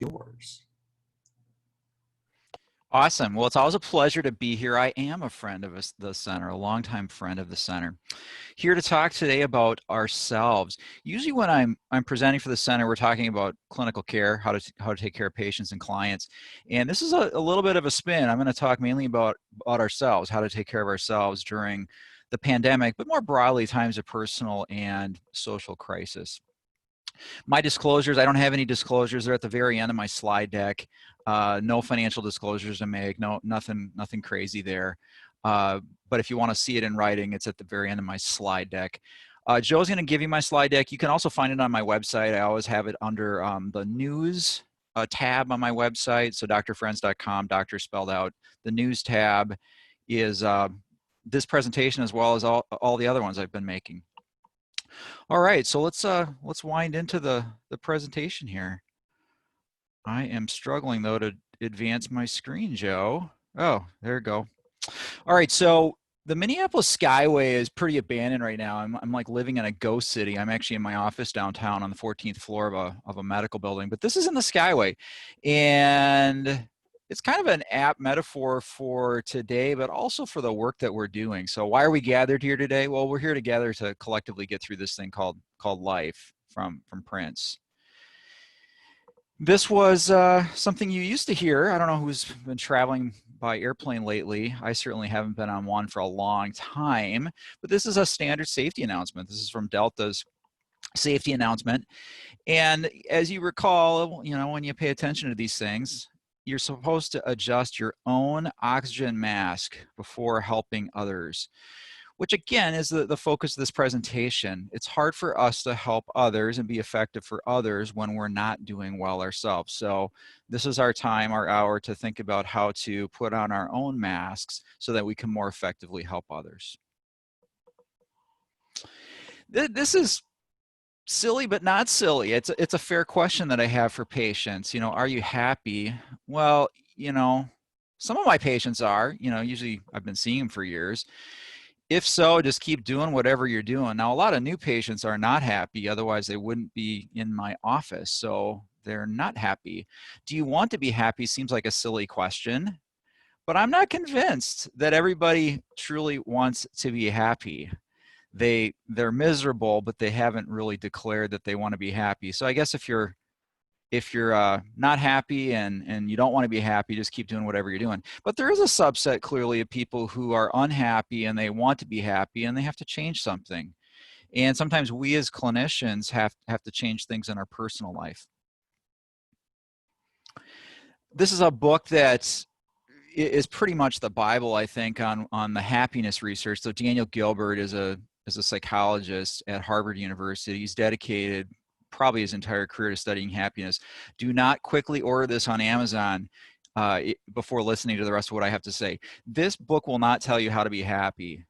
yours. Awesome. Well, it's always a pleasure to be here. I am a friend of the center, a longtime friend of the center. Here to talk today about ourselves. Usually when I'm presenting for the center, we're talking about clinical care, how to take care of patients and clients. And this is a little bit of a spin. I'm going to talk mainly about ourselves, how to take care of ourselves during the pandemic, but more broadly, times of personal and social crisis. My disclosures, I don't have any disclosures. They're at the very end of my slide deck. No financial disclosures to make, nothing crazy there. But if you want to see it in writing, it's at the very end of my slide deck. Joe's going to give you my slide deck. You can also find it on my website. I always have it under the news tab on my website. So drfriends.com, doctor spelled out. The news tab is this presentation as well as all the other ones I've been making. All right, so let's wind into the presentation here. I am struggling though to advance my screen, Joe. Oh, there we go. All right, so the Minneapolis Skyway is pretty abandoned right now. I'm like living in a ghost city. I'm actually in my office downtown on the 14th floor of a medical building, but this is in the Skyway, and it's kind of an apt metaphor for today, but also for the work that we're doing. So why are we gathered here today? Well, we're here together to collectively get through this thing called life from Prince. This was something you used to hear. I don't know who's been traveling by airplane lately. I certainly haven't been on one for a long time, but this is a standard safety announcement. This is from Delta's safety announcement. And as you recall, you know, when you pay attention to these things, you're supposed to adjust your own oxygen mask before helping others, which again is the focus of this presentation. It's hard for us to help others and be effective for others when we're not doing well ourselves. So this is our time, our hour to think about how to put on our own masks so that we can more effectively help others. This is silly, but not silly. It's a fair question that I have for patients. You know, are you happy? Well, you know, some of my patients are, you know, usually I've been seeing them for years. If so, just keep doing whatever you're doing. Now, a lot of new patients are not happy, otherwise they wouldn't be in my office, so they're not happy. Do you want to be happy? Seems like a silly question, but I'm not convinced that everybody truly wants to be happy. They're miserable, but they haven't really declared that they want to be happy. So I guess if you're not happy and you don't want to be happy, just keep doing whatever you're doing. But there is a subset clearly of people who are unhappy and they want to be happy and they have to change something. And sometimes we as clinicians have to change things in our personal life. This is a book that is pretty much the Bible, I think, on the happiness research. So Daniel Gilbert is a psychologist at Harvard University. He's dedicated probably his entire career to studying happiness. Do not quickly order this on Amazon before listening to the rest of what I have to say. This book will not tell you how to be happy.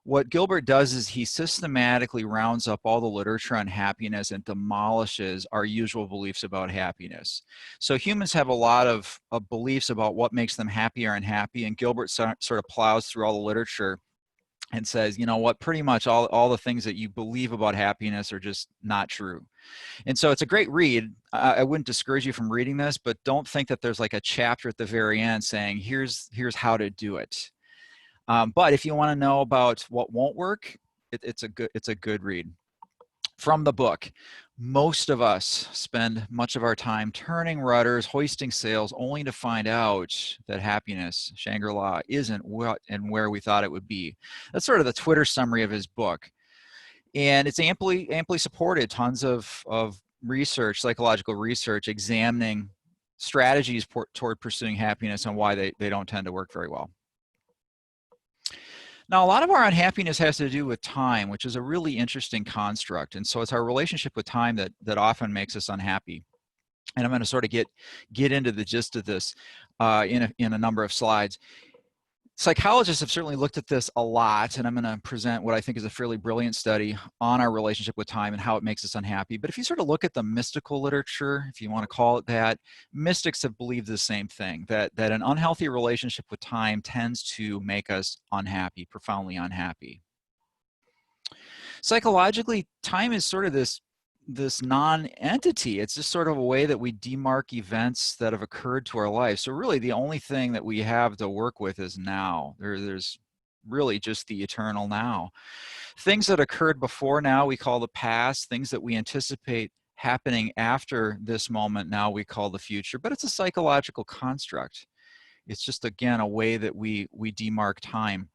What Gilbert does is he systematically rounds up all the literature on happiness and demolishes our usual beliefs about happiness. So humans have a lot of beliefs about what makes them happy or unhappy, and Gilbert sort of plows through all the literature and says, you know what, pretty much all the things that you believe about happiness are just not true. And so it's a great read. I wouldn't discourage you from reading this, but don't think that there's like a chapter at the very end saying, here's how to do it. But if you want to know about what won't work, it's a good read. From the book, most of us spend much of our time turning rudders, hoisting sails, only to find out that happiness, Shangri-La, isn't what and where we thought it would be. That's sort of the Twitter summary of his book. And it's amply supported. Tons of research, psychological research, examining strategies toward pursuing happiness and why they don't tend to work very well. Now, a lot of our unhappiness has to do with time, which is a really interesting construct. And so it's our relationship with time that often makes us unhappy. And I'm going to sort of get into the gist of this in a number of slides. Psychologists have certainly looked at this a lot, and I'm going to present what I think is a fairly brilliant study on our relationship with time and how it makes us unhappy. But if you sort of look at the mystical literature, if you want to call it that, mystics have believed the same thing, that an unhealthy relationship with time tends to make us unhappy, profoundly unhappy. Psychologically, time is sort of this this non-entity. It's just sort of a way that we demark events that have occurred to our life. So really the only thing that we have to work with is now. There's really just the eternal now. Things that occurred before now we call the past. Things that we anticipate happening after this moment now we call the future. But it's a psychological construct. It's just, again, a way that we demark time.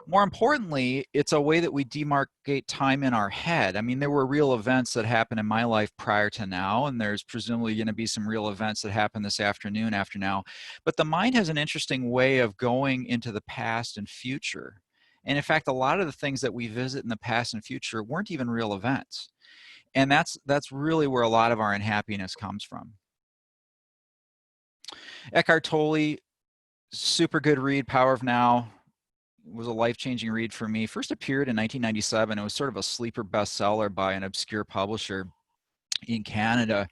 More importantly, it's a way that we demarcate time in our head. I mean, there were real events that happened in my life prior to now, and there's presumably going to be some real events that happen this afternoon after now. But the mind has an interesting way of going into the past and future. And in fact, a lot of the things that we visit in the past and future weren't even real events. And that's really where a lot of our unhappiness comes from. Eckhart Tolle, super good read, Power of Now. Was a life-changing read for me. First appeared in 1997. It was sort of a sleeper bestseller by an obscure publisher in Canada.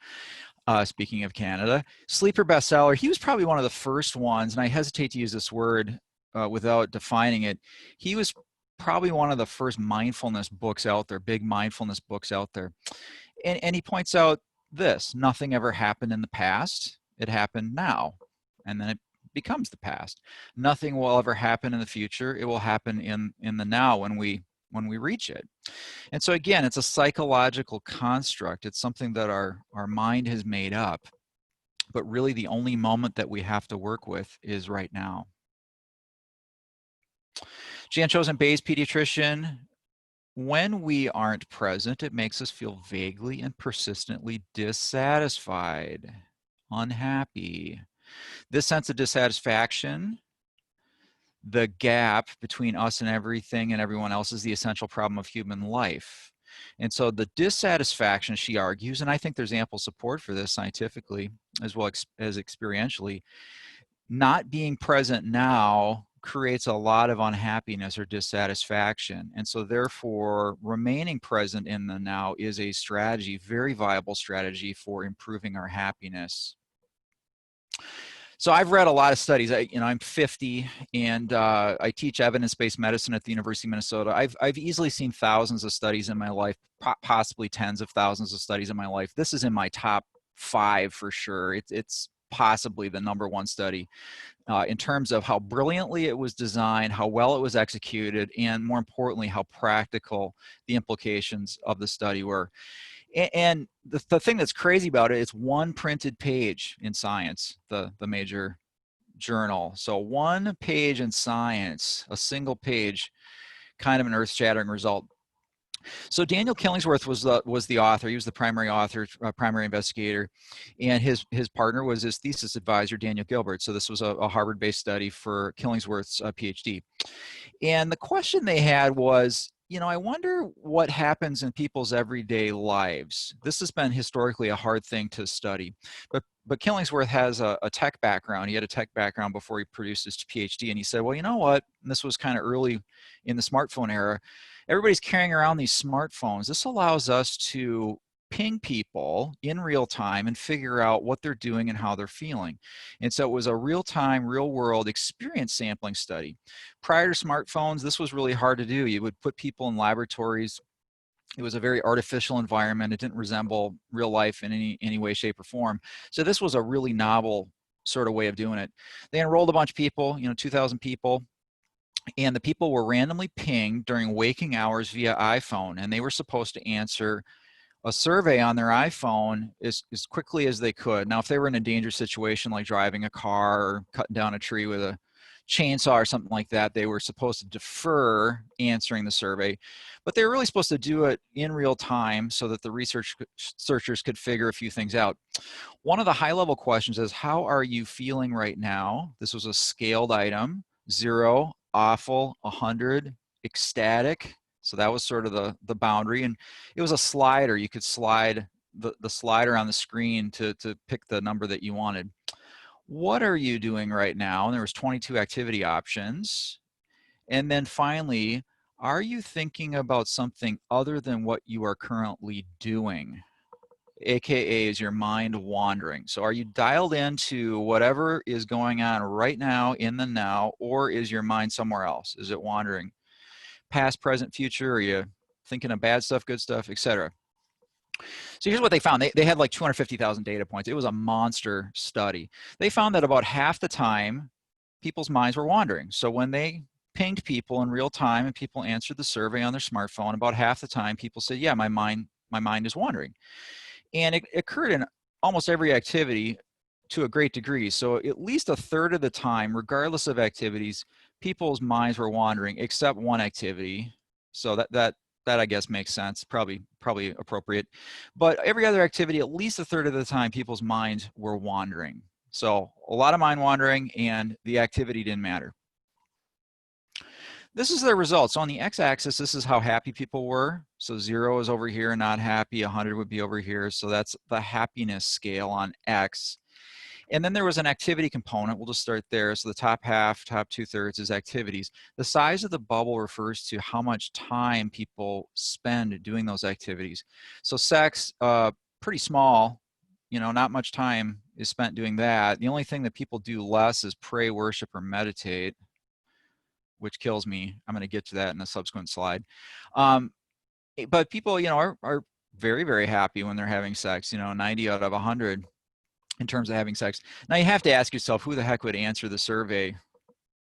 Speaking of Canada, sleeper bestseller. He was probably one of the first ones, and I hesitate to use this word without defining it. He was probably one of the first mindfulness books out there, big mindfulness books out there. And he points out this: nothing ever happened in the past. It happened now. And then it becomes the past. Nothing will ever happen in the future. It will happen in the now when we reach it. And so again, it's a psychological construct. It's something that our mind has made up. But really the only moment that we have to work with is right now. Jan Chosen Bayes, pediatrician. When we aren't present, it makes us feel vaguely and persistently dissatisfied, unhappy. This sense of dissatisfaction, the gap between us and everything and everyone else, is the essential problem of human life. And so the dissatisfaction, she argues, and I think there's ample support for this scientifically as well as experientially, not being present now creates a lot of unhappiness or dissatisfaction. And so therefore, remaining present in the now is a strategy, very viable strategy for improving our happiness. So I've read a lot of studies. I'm 50, and I teach evidence-based medicine at the University of Minnesota. I've easily seen thousands of studies in my life, possibly tens of thousands of studies in my life. This is in my top 5 for sure. It's possibly the #1 study in terms of how brilliantly it was designed, how well it was executed, and more importantly, how practical the implications of the study were. And the thing that's crazy about it, it's one printed page in Science, the major journal. So one page in Science, a single page, kind of an earth-shattering result. So Daniel Killingsworth was the author. He was the primary author, primary investigator, and his partner was his thesis advisor, Daniel Gilbert. So this was a Harvard-based study for Killingsworth's PhD. And the question they had was, I wonder what happens in people's everyday lives. This has been historically a hard thing to study, but Killingsworth has a tech background. He had a tech background before he produced his PhD, and he said, well, you know what? And this was kind of early in the smartphone era. Everybody's carrying around these smartphones. This allows us to ping people in real time and figure out what they're doing and how they're feeling. And so it was a real-time, real-world experience sampling study. Prior to smartphones, this was really hard to do. You would put people in laboratories. It was a very artificial environment. It didn't resemble real life in any way, shape, or form. So this was a really novel sort of way of doing it. They enrolled a bunch of people, 2,000 people. And the people were randomly pinged during waking hours via iPhone, and they were supposed to answer a survey on their iPhone as quickly as they could. Now, if they were in a dangerous situation like driving a car or cutting down a tree with a chainsaw or something like that, they were supposed to defer answering the survey. But they were really supposed to do it in real time so that the researchers could figure a few things out. One of the high-level questions is, how are you feeling right now? This was a scaled item: 0, awful; 100, ecstatic. So that was sort of the boundary, and it was a slider. You could slide the slider on the screen to pick the number that you wanted. What are you doing right now? And there was 22 activity options. And then finally, are you thinking about something other than what you are currently doing? AKA, is your mind wandering? So are you dialed into whatever is going on right now in the now, or is your mind somewhere else? Is it wandering? Past, present, future? Are you thinking of bad stuff, good stuff, etc.? So here's what they found. They had like 250,000 data points. It was a monster study. They found that about half the time, people's minds were wandering. So when they pinged people in real time and people answered the survey on their smartphone, about half the time people said, yeah, my mind is wandering. And it occurred in almost every activity to a great degree. So at least a third of the time, regardless of activities, people's minds were wandering except one activity. So that I guess makes sense, probably appropriate. But every other activity, at least a third of the time, people's minds were wandering. So a lot of mind wandering, and the activity didn't matter. This is their results. So on the x-axis, this is how happy people were. So 0 is over here, not happy. 100 would be over here. So that's the happiness scale on x. And then there was an activity component. We'll just start there. So the top half, top 2/3 is activities. The size of the bubble refers to how much time people spend doing those activities. So sex, pretty small, you know, not much time is spent doing that. The only thing that people do less is pray, worship, or meditate, which kills me. I'm going to get to that in a subsequent slide. But people, you know, are very, very happy when they're having sex, you know, 90 out of 100 in terms of having sex. Now you have to ask yourself, who the heck would answer the survey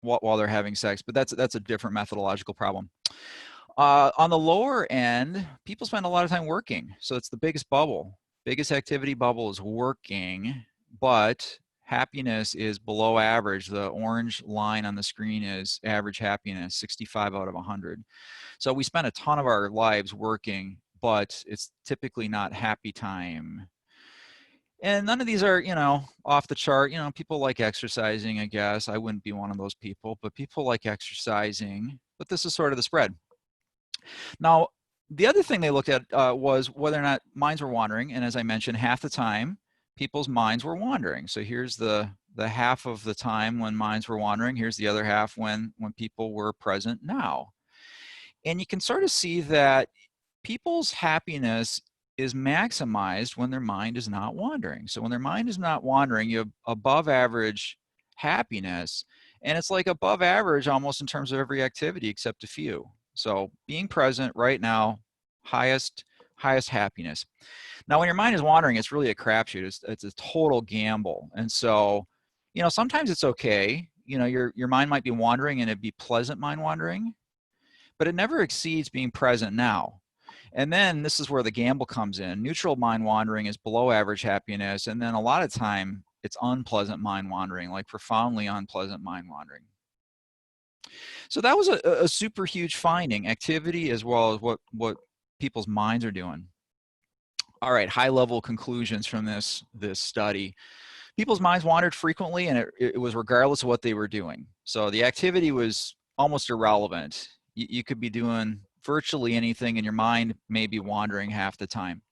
while they're having sex? But that's a different methodological problem. On the lower end, people spend a lot of time working. So it's the biggest bubble. Biggest activity bubble is working, but happiness is below average. The orange line on the screen is average happiness, 65 out of 100. So we spend a ton of our lives working, but it's typically not happy time. And none of these are, you know, off the chart. You know, people like exercising, I guess. I wouldn't be one of those people, but people like exercising. But this is sort of the spread. Now, the other thing they looked at was whether or not minds were wandering. And as I mentioned, half the time, people's minds were wandering. So here's the half of the time when minds were wandering. Here's the other half when people were present now. And you can sort of see that people's happiness is maximized when their mind is not wandering. So when their mind is not wandering, you have above average happiness. And it's like above average almost in terms of every activity except a few. So being present right now, highest happiness. Now, when your mind is wandering, it's really a crapshoot. It's a total gamble. And so, you know, sometimes it's okay. You know, your mind might be wandering and it'd be pleasant mind wandering, but it never exceeds being present now. And then this is where the gamble comes in. Neutral mind wandering is below average happiness. And then a lot of time it's unpleasant mind wandering, like profoundly unpleasant mind wandering. So that was a super huge finding, activity as well as what people's minds are doing. All right, high level conclusions from this study. People's minds wandered frequently, and it was regardless of what they were doing. So the activity was almost irrelevant. You could be doing virtually anything, and your mind may be wandering half the time.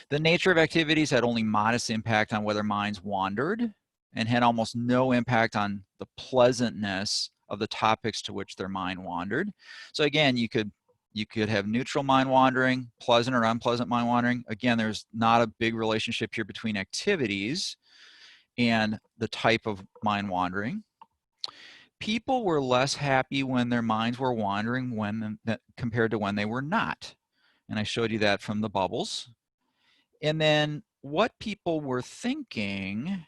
The nature of activities had only modest impact on whether minds wandered, and had almost no impact on the pleasantness of the topics to which their mind wandered. So again, you could have neutral mind wandering, pleasant or unpleasant mind wandering. Again, there's not a big relationship here between activities and the type of mind wandering. People were less happy when their minds were wandering compared to when they were not. And I showed you that from the bubbles. And then what people were thinking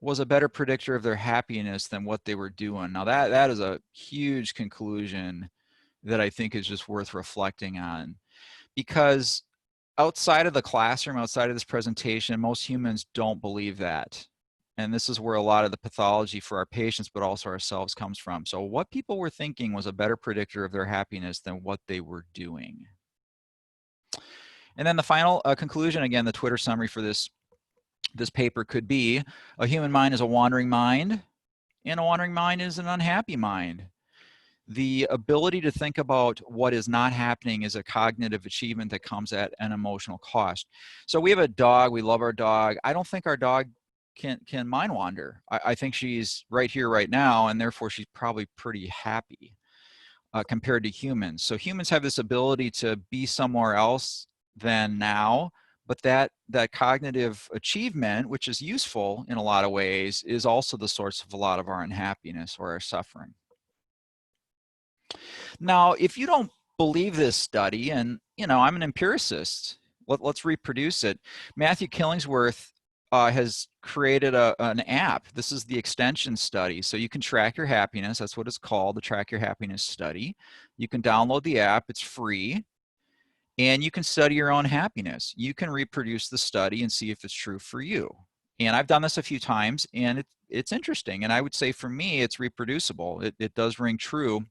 was a better predictor of their happiness than what they were doing. Now that is a huge conclusion that I think is just worth reflecting on, because outside of the classroom, outside of this presentation, most humans don't believe that. And this is where a lot of the pathology for our patients, but also ourselves, comes from. So what people were thinking was a better predictor of their happiness than what they were doing. And then the final conclusion, again, the Twitter summary for this paper could be: a human mind is a wandering mind, and a wandering mind is an unhappy mind. The ability to think about what is not happening is a cognitive achievement that comes at an emotional cost. So we have a dog, we love our dog. I don't think our dog can mind wander. I think she's right here, right now, and therefore she's probably pretty happy compared to humans. So humans have this ability to be somewhere else than now, but that cognitive achievement, which is useful in a lot of ways, is also the source of a lot of our unhappiness or our suffering. Now, if you don't believe this study, and you know, I'm an empiricist, let's reproduce it. Matthew Killingsworth has created an app. This is the extension study. So you can track your happiness. That's what it's called, the Track Your Happiness Study. You can download the app. It's free. And you can study your own happiness. You can reproduce the study and see if it's true for you. And I've done this a few times, and it's interesting. And I would say for me, it's reproducible. It does ring true.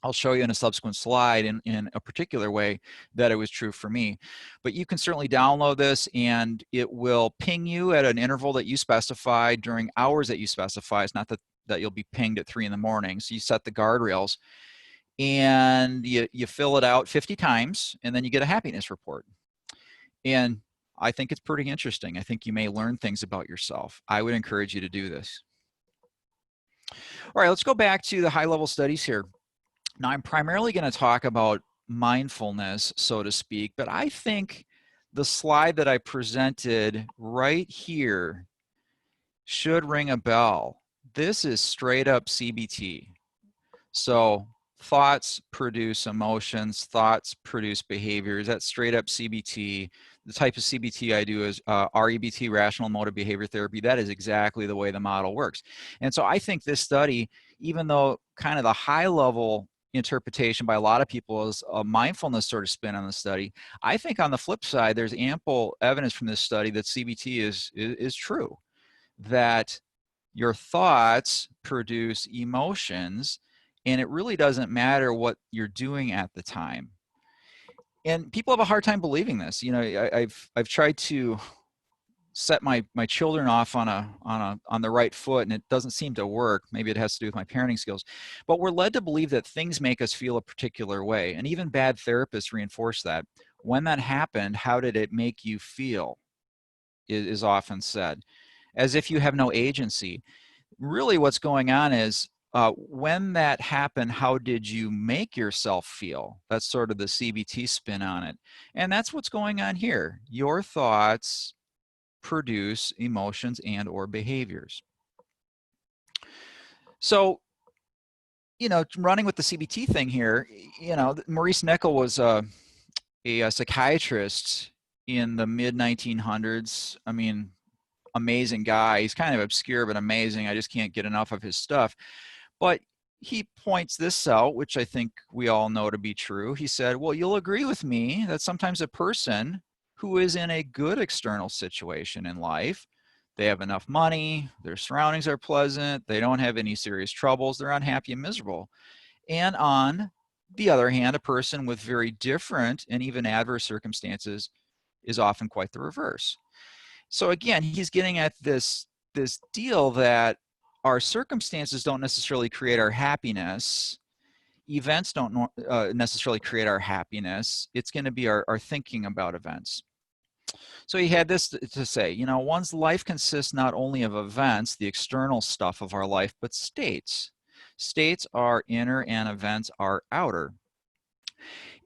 I'll show you in a subsequent slide in a particular way that it was true for me. But you can certainly download this, and it will ping you at an interval that you specify during hours that you specify. It's not that you'll be pinged at 3 in the morning. So you set the guardrails, and you fill it out 50 times, and then you get a happiness report. And I think it's pretty interesting. I think you may learn things about yourself. I would encourage you to do this. All right, let's go back to the high-level studies here. Now, I'm primarily going to talk about mindfulness, so to speak, but I think the slide that I presented right here should ring a bell. This is straight up CBT. So thoughts produce emotions, thoughts produce behaviors. That's straight up CBT. The type of CBT I do is REBT, Rational Emotive Behavior Therapy. That is exactly the way the model works. And so I think this study, even though kind of the high level interpretation by a lot of people is a mindfulness sort of spin on the study, I think on the flip side, there's ample evidence from this study that CBT is true, that your thoughts produce emotions, and it really doesn't matter what you're doing at the time. And people have a hard time believing this. You know, I've tried to set my children off on the right foot, and it doesn't seem to work. Maybe it has to do with my parenting skills, but we're led to believe that things make us feel a particular way, and even bad therapists reinforce that. When that happened, how did it make you feel? Is often said, as if you have no agency. Really, what's going on is when that happened, how did you make yourself feel? That's sort of the CBT spin on it, and that's what's going on here. Your thoughts produce emotions and or behaviors. So, you know, running with the CBT thing here, you know, Maurice Nicoll was a psychiatrist in the mid 1900s. I mean, amazing guy. He's kind of obscure, but amazing. I just can't get enough of his stuff. But he points this out, which I think we all know to be true. He said, well, you'll agree with me that sometimes a person who is in a good external situation in life, they have enough money, their surroundings are pleasant, they don't have any serious troubles, they're unhappy and miserable. And on the other hand, a person with very different and even adverse circumstances is often quite the reverse. So again, he's getting at this deal that our circumstances don't necessarily create our happiness. Events don't necessarily create our happiness. It's going to be our thinking about events. So he had this to say, you know, one's life consists not only of events, the external stuff of our life, but states. States are inner and events are outer.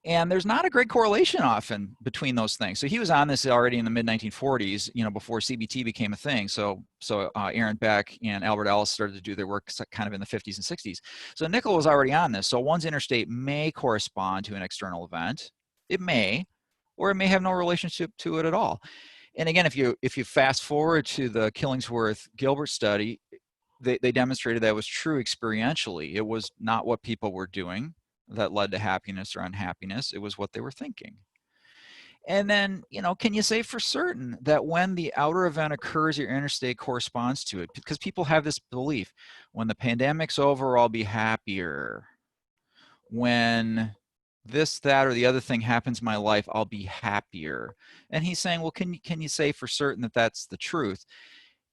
And there's not a great correlation often between those things. So he was on this already in the mid-1940s, you know, before CBT became a thing. So Aaron Beck and Albert Ellis started to do their work kind of in the 50s and 60s. So Nicoll was already on this. So one's inner state may correspond to an external event. It may, or it may have no relationship to it at all. And again, if you fast forward to the Killingsworth-Gilbert study, they demonstrated that was true experientially. It was not what people were doing that led to happiness or unhappiness. It was what they were thinking. And then, you know, can you say for certain that when the outer event occurs, your inner state corresponds to it? Because people have this belief, when the pandemic's over, I'll be happier. When this, that, or the other thing happens in my life, I'll be happier. And he's saying, well, can you say for certain that that's the truth?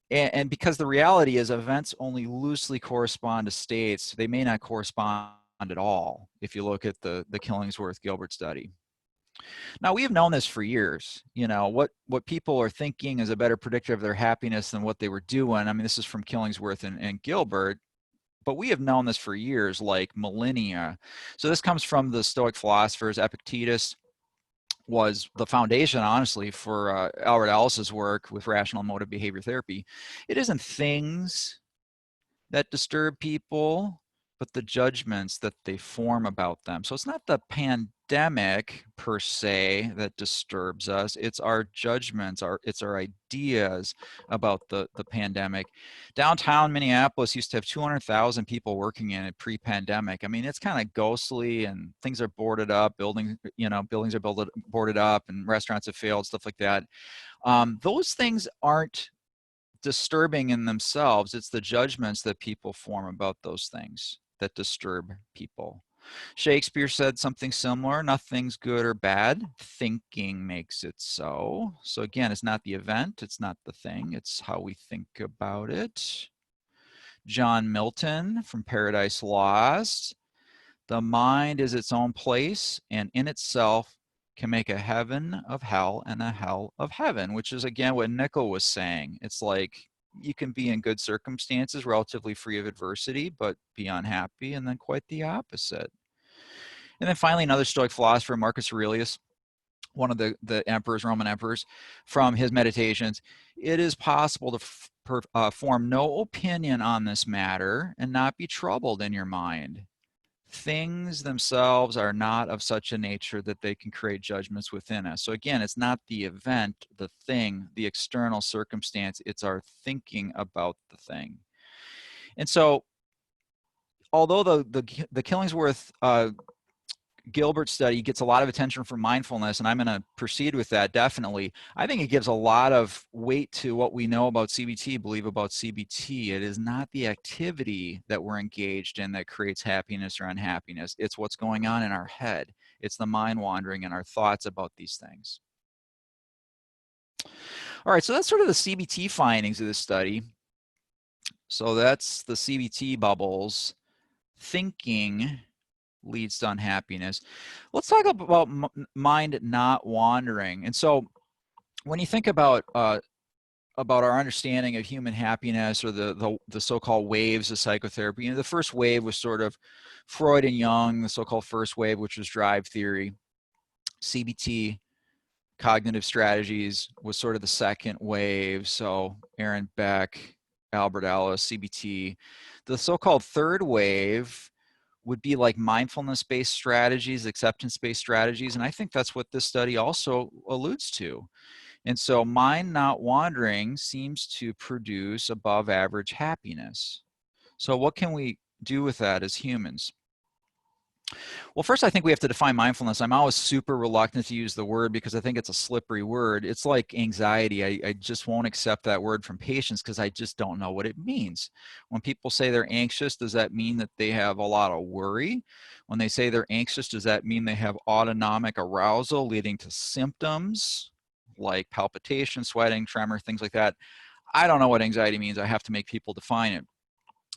And because the reality is events only loosely correspond to states, they may not correspond at all if you look at the Killingsworth-Gilbert study. Now, we have known this for years. You know, what people are thinking is a better predictor of their happiness than what they were doing. I mean, this is from Killingsworth and Gilbert, but we have known this for years, like millennia. So this comes from the Stoic philosophers. Epictetus was the foundation, honestly, for Albert Ellis's work with rational emotive behavior therapy. It isn't things that disturb people, but the judgments that they form about them. So it's not the pandemic pandemic per se that disturbs us. It's our judgments, it's our ideas about the pandemic. Downtown Minneapolis used to have 200,000 people working in it pre-pandemic. I mean, it's kind of ghostly, and things are boarded up, buildings are boarded up, and restaurants have failed, stuff like that. Those things aren't disturbing in themselves. It's the judgments that people form about those things that disturb people. Shakespeare said something similar: nothing's good or bad, thinking makes it so. So again, it's not the event, it's not the thing, it's how we think about it. John Milton from Paradise Lost: the mind is its own place, and in itself can make a heaven of hell and a hell of heaven, which is again what Nickel was saying. It's like you can be in good circumstances, relatively free of adversity, but be unhappy, and then quite the opposite. And then finally, another Stoic philosopher, Marcus Aurelius, one of the emperors, Roman emperors, from his meditations: it is possible to form no opinion on this matter and not be troubled in your mind. Things themselves are not of such a nature that they can create judgments within us. So again, it's not the event, the thing, the external circumstance, it's our thinking about the thing. And so, although the Killingsworth Gilbert study gets a lot of attention for mindfulness, and I'm going to proceed with that definitely, I think it gives a lot of weight to what we know about CBT, believe about CBT. It is not the activity that we're engaged in that creates happiness or unhappiness. It's what's going on in our head. It's the mind wandering and our thoughts about these things. All right, so that's sort of the CBT findings of this study. So that's the CBT bubbles. Thinking leads to unhappiness. Let's talk about mind not wandering. And so when you think about our understanding of human happiness, or the so-called waves of psychotherapy, the first wave was sort of Freud and Jung, the so-called first wave, which was drive theory. CBT, cognitive strategies, was sort of the second wave. So Aaron Beck, Albert Ellis, CBT. The so-called third wave would be like mindfulness-based strategies, acceptance-based strategies, and I think that's what this study also alludes to. And so mind not wandering seems to produce above average happiness. So what can we do with that as humans? Well, first, I think we have to define mindfulness. I'm always super reluctant to use the word because I think it's a slippery word. It's like anxiety. I just won't accept that word from patients because I just don't know what it means. When people say they're anxious, does that mean that they have a lot of worry? When they say they're anxious, does that mean they have autonomic arousal leading to symptoms like palpitation, sweating, tremor, things like that? I don't know what anxiety means. I have to make people define it.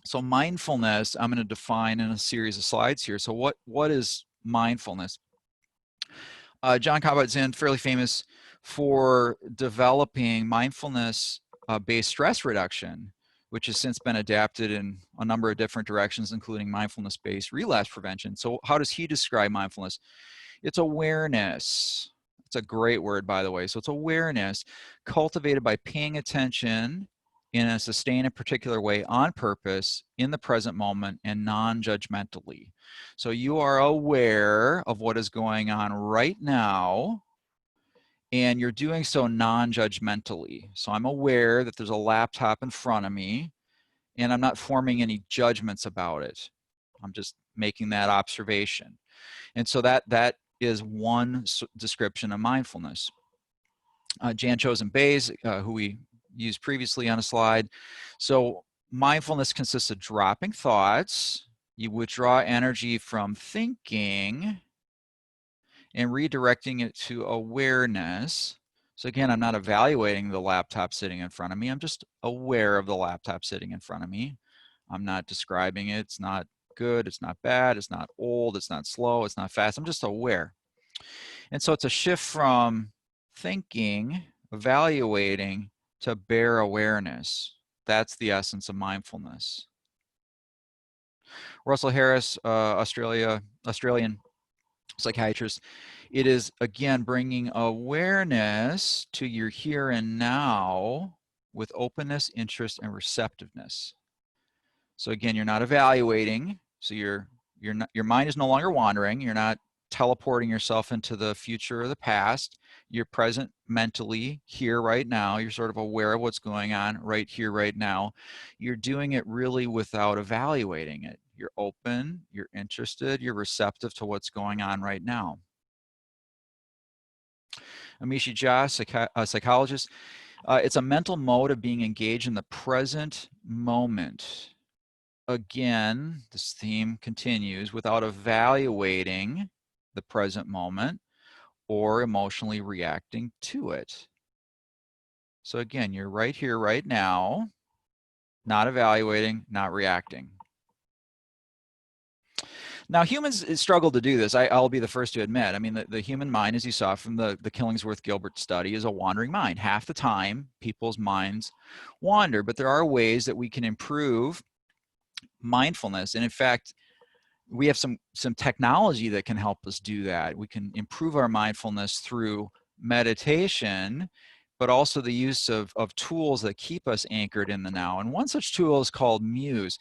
So mindfulness, I'm going to define in a series of slides here. So what is mindfulness? John Kabat-Zinn, fairly famous for developing mindfulness-based stress reduction, which has since been adapted in a number of different directions, including mindfulness-based relapse prevention. So how does he describe mindfulness? It's awareness. It's a great word, by the way. So it's awareness cultivated by paying attention in a sustained and particular way on purpose in the present moment and non-judgmentally. So you are aware of what is going on right now, and you're doing so non-judgmentally. So I'm aware that there's a laptop in front of me, and I'm not forming any judgments about it. I'm just making that observation. And so that is one description of mindfulness. Jan Chosen Bays, who we used previously on a slide. So mindfulness consists of dropping thoughts. You withdraw energy from thinking and redirecting it to awareness. So again, I'm not evaluating the laptop sitting in front of me. I'm just aware of the laptop sitting in front of me. I'm not describing it. It's not good. It's not bad. It's not old. It's not slow. It's not fast. I'm just aware. And so it's a shift from thinking, evaluating, to bare awareness. That's the essence of mindfulness. Russell Harris, Australian psychiatrist, it is, again, bringing awareness to your here and now with openness, interest, and receptiveness. So again, you're not evaluating. So your mind is no longer wandering. You're not teleporting yourself into the future or the past. You're present mentally here right now. You're sort of aware of what's going on right here, right now. You're doing it really without evaluating it. You're open, you're interested, you're receptive to what's going on right now. Amishi Jha, a psychologist, it's a mental mode of being engaged in the present moment. Again, this theme continues without evaluating the present moment or emotionally reacting to it. So again, you're right here, right now, not evaluating, not reacting. Now, humans struggle to do this. I'll be the first to admit. I mean, the human mind, as you saw from the Killingsworth-Gilbert study, is a wandering mind. Half the time, people's minds wander, but there are ways that we can improve mindfulness. And in fact, we have some technology that can help us do that. We can improve our mindfulness through meditation, but also the use of tools that keep us anchored in the now. And one such tool is called Muse.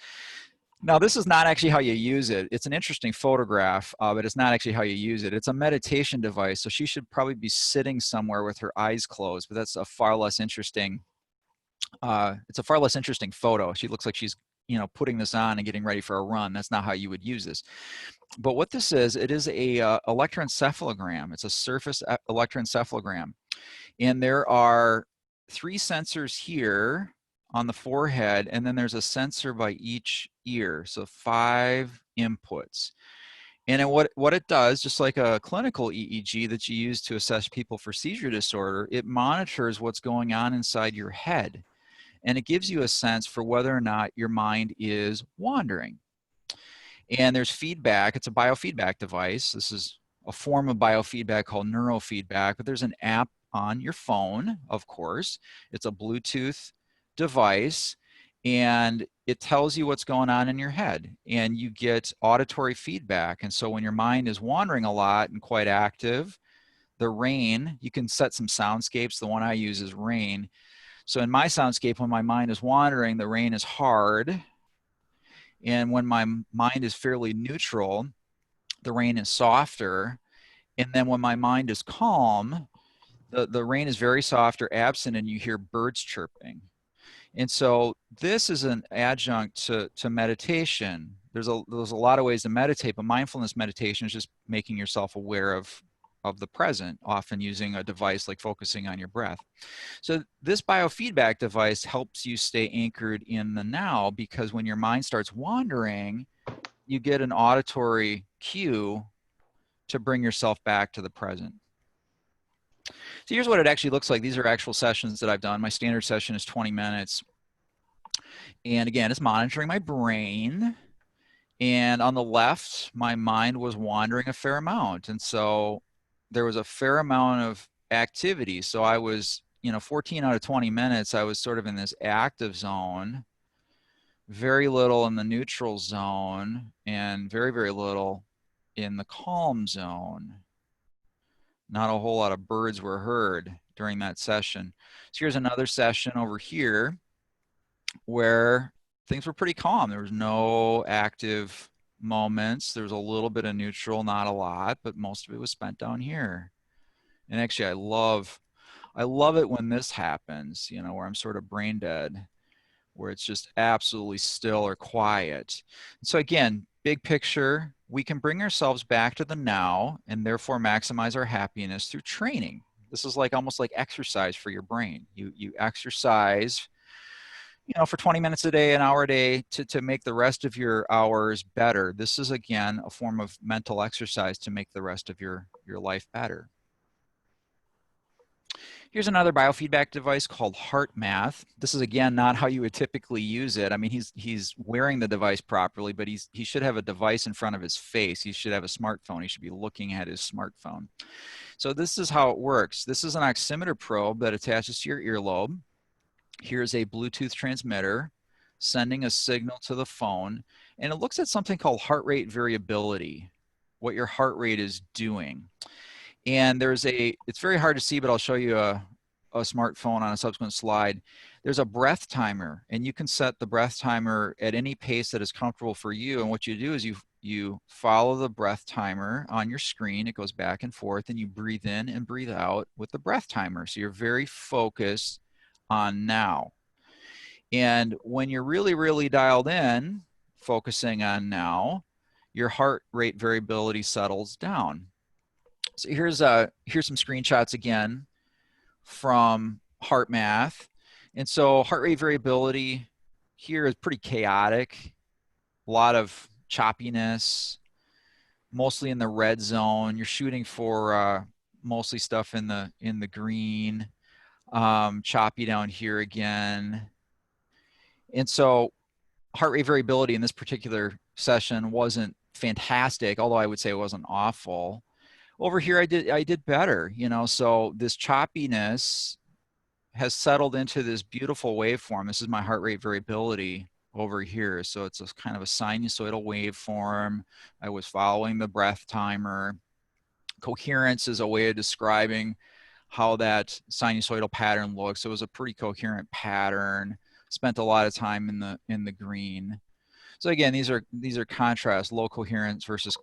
Now, this is not actually how you use it. It's an interesting photograph, but it's not actually how you use it. It's a meditation device, so she should probably be sitting somewhere with her eyes closed, but that's a far less interesting, it's a far less interesting photo. She looks like she's, you know, putting this on and getting ready for a run. That's not how you would use this. But what this is, it is a electroencephalogram. It's a surface electroencephalogram. And there are 3 sensors here on the forehead, and then there's a sensor by each ear, so 5 inputs. And what it does, just like a clinical EEG that you use to assess people for seizure disorder, it monitors what's going on inside your head. And it gives you a sense for whether or not your mind is wandering. And there's feedback. It's a biofeedback device. This is a form of biofeedback called neurofeedback, but there's an app on your phone, of course. It's a Bluetooth device, and it tells you what's going on in your head, and you get auditory feedback. And so when your mind is wandering a lot and quite active, the rain, you can set some soundscapes. The one I use is rain. So in my soundscape, when my mind is wandering, the rain is hard. And when my mind is fairly neutral, the rain is softer. And then when my mind is calm, the rain is very soft or absent, and you hear birds chirping. And so this is an adjunct to meditation. There's a lot of ways to meditate, but mindfulness meditation is just making yourself aware of the present, often using a device like focusing on your breath. So this biofeedback device helps you stay anchored in the now, because when your mind starts wandering, you get an auditory cue to bring yourself back to the present. So here's what it actually looks like. These are actual sessions that I've done. My standard session is 20 minutes. And again, it's monitoring my brain. And on the left, my mind was wandering a fair amount. And so there was a fair amount of activity. So I was, 14 out of 20 minutes, I was sort of in this active zone, very little in the neutral zone, and very, very little in the calm zone. Not a whole lot of birds were heard during that session. So here's another session over here where things were pretty calm. There was no active moments. There was a little bit of neutral, not a lot, but most of it was spent down here. And actually, I love it when this happens, where I'm sort of brain dead, where it's just absolutely still or quiet. So again, big picture, we can bring ourselves back to the now and therefore maximize our happiness through training. This is almost like exercise for your brain. You exercise, for 20 minutes a day, an hour a day, to make the rest of your hours better. This is, again, a form of mental exercise to make the rest of your life better. Here's another biofeedback device called HeartMath. This is, again, not how you would typically use it. I mean, he's wearing the device properly, but he should have a device in front of his face. He should have a smartphone. He should be looking at his smartphone. So this is how it works. This is an oximeter probe that attaches to your earlobe. Here's a Bluetooth transmitter sending a signal to the phone, and it looks at something called heart rate variability, what your heart rate is doing. And it's very hard to see, but I'll show you a smartphone on a subsequent slide. There's a breath timer, and you can set the breath timer at any pace that is comfortable for you. And what you do is you you follow the breath timer on your screen. It goes back and forth, and you breathe in and breathe out with the breath timer. So you're very focused on now. And when you're really, really dialed in, focusing on now, your heart rate variability settles down. So here's some screenshots again from HeartMath. And so heart rate variability here is pretty chaotic. A lot of choppiness, mostly in the red zone. You're shooting for mostly stuff in the green. Choppy down here again. And so heart rate variability in this particular session wasn't fantastic, although I would say it wasn't awful. Over here, I did better, you know, so this choppiness has settled into this beautiful waveform. This is my heart rate variability over here. So it's a kind of a sinusoidal waveform. I was following the breath timer. Coherence is a way of describing how that sinusoidal pattern looks. So it was a pretty coherent pattern. Spent a lot of time in the green. So again, these are contrast, low coherence versus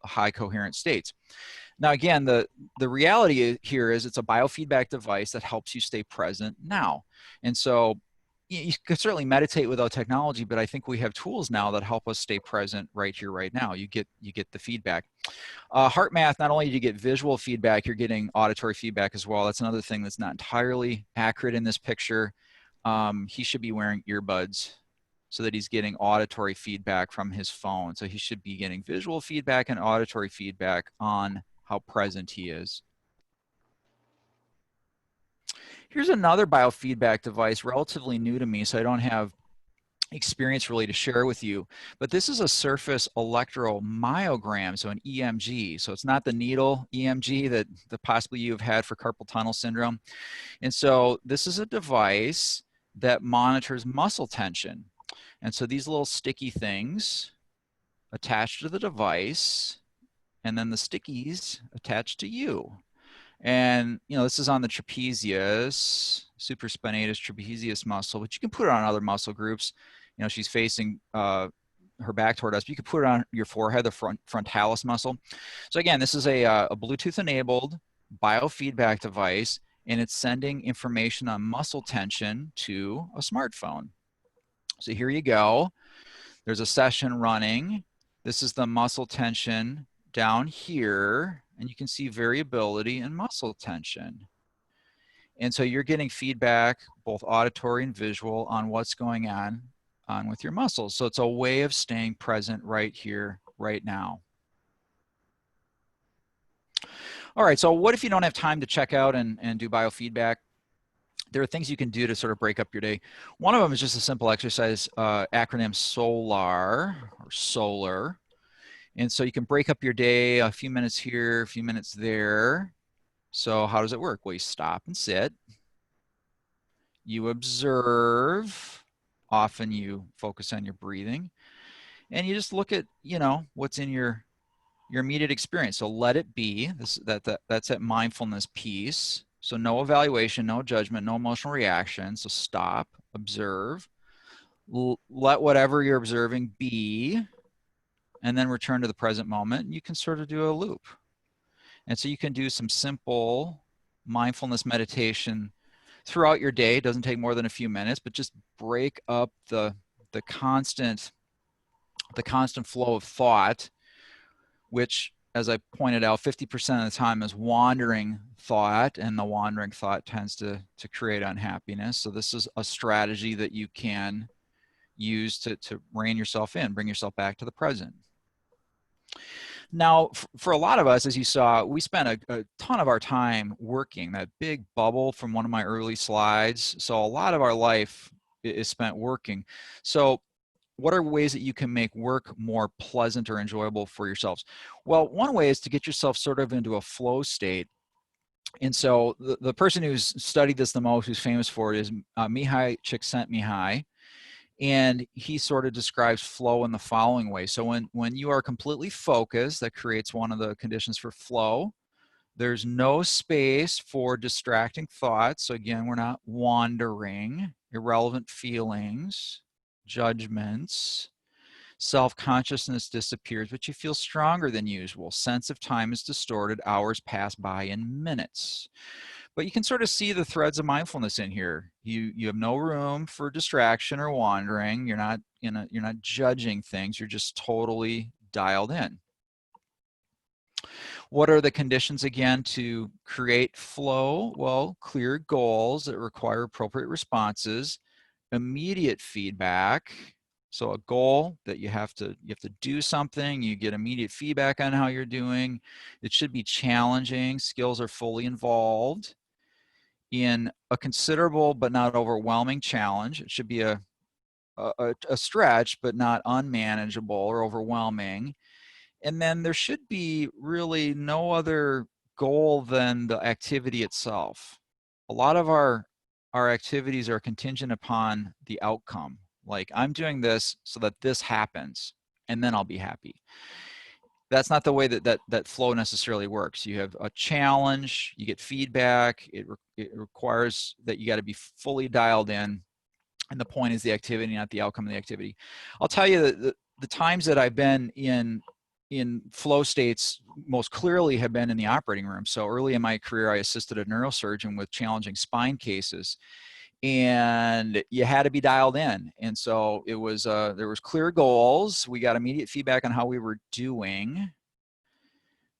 high coherent states. Now again, the reality here is it's a biofeedback device that helps you stay present now. And so you can certainly meditate without technology, but I think we have tools now that help us stay present right here, right now. You get the feedback. HeartMath, not only do you get visual feedback, you're getting auditory feedback as well. That's another thing that's not entirely accurate in this picture. He should be wearing earbuds so that he's getting auditory feedback from his phone. So he should be getting visual feedback and auditory feedback on how present he is. Here's another biofeedback device, relatively new to me, so I don't have experience really to share with you, but this is a surface electromyogram, so an EMG. So it's not the needle EMG that possibly you've had for carpal tunnel syndrome. And so this is a device that monitors muscle tension. And so these little sticky things attached to the device, and then the stickies attached to you. And, you know, this is on the trapezius, supraspinatus trapezius muscle, but you can put it on other muscle groups. You know, she's facing her back toward us, but you can put it on your forehead, the frontalis muscle. So again, this is a Bluetooth-enabled biofeedback device, and it's sending information on muscle tension to a smartphone. So here you go. There's a session running. This is the muscle tension down here, and you can see variability in muscle tension. And so you're getting feedback, both auditory and visual, on what's going on with your muscles. So it's a way of staying present right here, right now. All right, so what if you don't have time to check out and do biofeedback? There are things you can do to sort of break up your day. One of them is just a simple exercise, acronym SOLAR, or SOLAR. And so you can break up your day, a few minutes here, a few minutes there. So how does it work? Well, you stop and sit. You observe. Often you focus on your breathing. And you just look at, you know, what's in your immediate experience. So let it be. That's that mindfulness piece. So no evaluation, no judgment, no emotional reaction. So stop, observe, let whatever you're observing be, and then return to the present moment. And you can sort of do a loop. And so you can do some simple mindfulness meditation throughout your day. It doesn't take more than a few minutes, but just break up the constant flow of thought, which, as I pointed out, 50% of the time is wandering thought, and the wandering thought tends to create unhappiness. So this is a strategy that you can use to rein yourself in, bring yourself back to the present. Now, for a lot of us, as you saw, we spent a ton of our time working, that big bubble from one of my early slides. So a lot of our life is spent working. So what are ways that you can make work more pleasant or enjoyable for yourselves? Well, one way is to get yourself sort of into a flow state. And so the person who's studied this the most, who's famous for it, is Mihai Csikszentmihalyi. And he sort of describes flow in the following way. So when you are completely focused, that creates one of the conditions for flow. There's no space for distracting thoughts. So again, we're not wandering, irrelevant feelings, judgments. Self-consciousness disappears, but you feel stronger than usual. Sense of time is distorted. Hours pass by in minutes. But you can sort of see the threads of mindfulness in here. You have no room for distraction or wandering. You're not judging things. You're just totally dialed in. What are the conditions again to create flow? Well, clear goals that require appropriate responses, immediate feedback. So a goal that you have to do something, you get immediate feedback on how you're doing. It should be challenging. Skills are fully involved in a considerable but not overwhelming challenge. It should be a stretch, but not unmanageable or overwhelming. And then there should be really no other goal than the activity itself. A lot of our activities are contingent upon the outcome. Like, I'm doing this so that this happens, and then I'll be happy. That's not the way that flow necessarily works. You have a challenge, you get feedback, it requires that you got to be fully dialed in, and the point is the activity, not the outcome of the activity. I'll tell you that the times that I've been in flow states most clearly have been in the operating room. So early in my career, I assisted a neurosurgeon with challenging spine cases, and you had to be dialed in. And so it was there was clear goals. We got immediate feedback on how we were doing.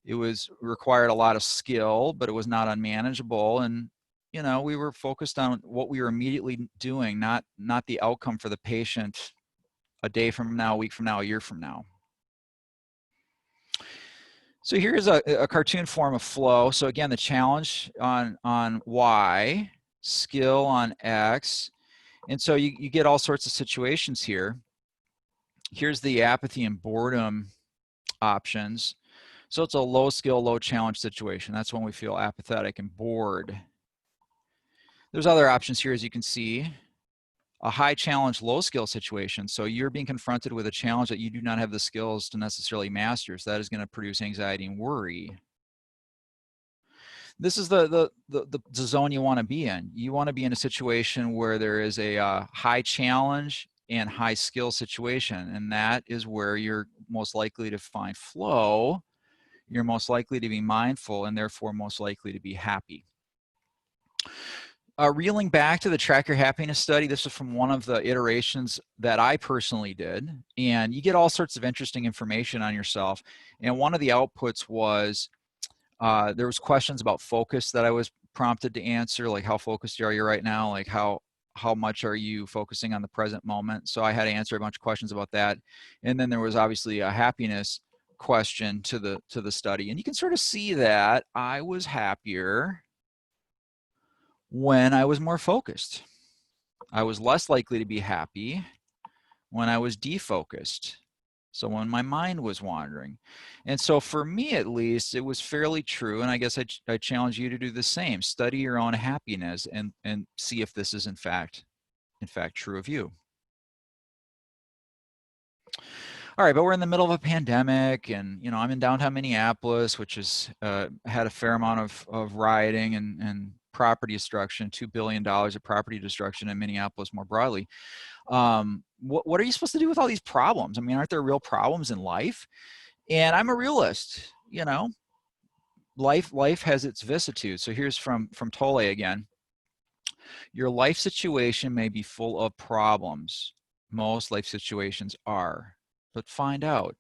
It required a lot of skill, but it was not unmanageable. And we were focused on what we were immediately doing, not the outcome for the patient a day from now, a week from now, a year from now. So here's a cartoon form of flow. So again, the challenge on Y, skill on X. And so you get all sorts of situations here. Here's the apathy and boredom options. So it's a low skill, low challenge situation. That's when we feel apathetic and bored. There's other options here, as you can see. A high challenge, low skill situation. So you're being confronted with a challenge that you do not have the skills to necessarily master. So that is going to produce anxiety and worry. This is the zone you want to be in. You want to be in a situation where there is a high challenge and high skill situation. And that is where you're most likely to find flow. You're most likely to be mindful and therefore most likely to be happy. Reeling back to the Track Your Happiness study, this is from one of the iterations that I personally did, and you get all sorts of interesting information on yourself. And one of the outputs was there was questions about focus that I was prompted to answer, like how focused are you right now, like how much are you focusing on the present moment. So I had to answer a bunch of questions about that. And then there was obviously a happiness question to the study, and you can sort of see that I was happier when I was more focused. I was less likely to be happy when I was defocused. So when my mind was wandering. And so for me, at least, it was fairly true. And I guess I challenge you to do the same. Study your own happiness and see if this is in fact true of you. All right, but we're in the middle of a pandemic, and I'm in downtown Minneapolis, which has had a fair amount of rioting and property destruction, $2 billion of property destruction in Minneapolis more broadly. What are you supposed to do with all these problems? I mean, aren't there real problems in life? And I'm a realist, life has its vicissitudes. So here's from Tolle again. Your life situation may be full of problems. Most life situations are. But find out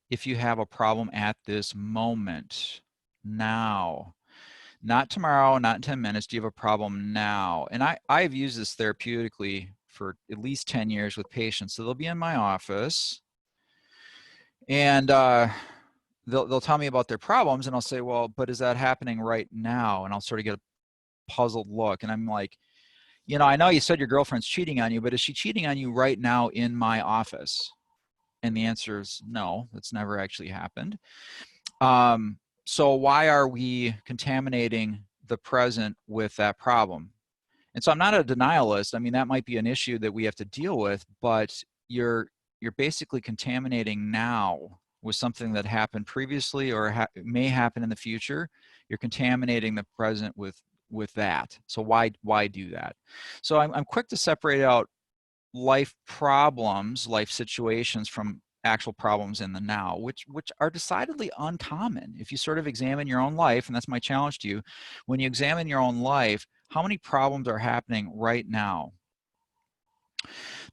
if you have a problem at this moment, now. Not tomorrow, not in 10 minutes. Do you have a problem now? And I've used this therapeutically for at least 10 years with patients. So they'll be in my office, and they'll tell me about their problems, and I'll say, well, but is that happening right now? And I'll sort of get a puzzled look, and I'm like, I know you said your girlfriend's cheating on you, but is she cheating on you right now in my office? And the answer is no, that's never actually happened. So why are we contaminating the present with that problem? And so I'm not a denialist. I mean, that might be an issue that we have to deal with, but you're basically contaminating now with something that happened previously or may happen in the future. You're contaminating the present with that. So why do that? So I'm quick to separate out life problems, life situations from actual problems in the now, which are decidedly uncommon. If you sort of examine your own life, and that's my challenge to you, when you examine your own life, how many problems are happening right now?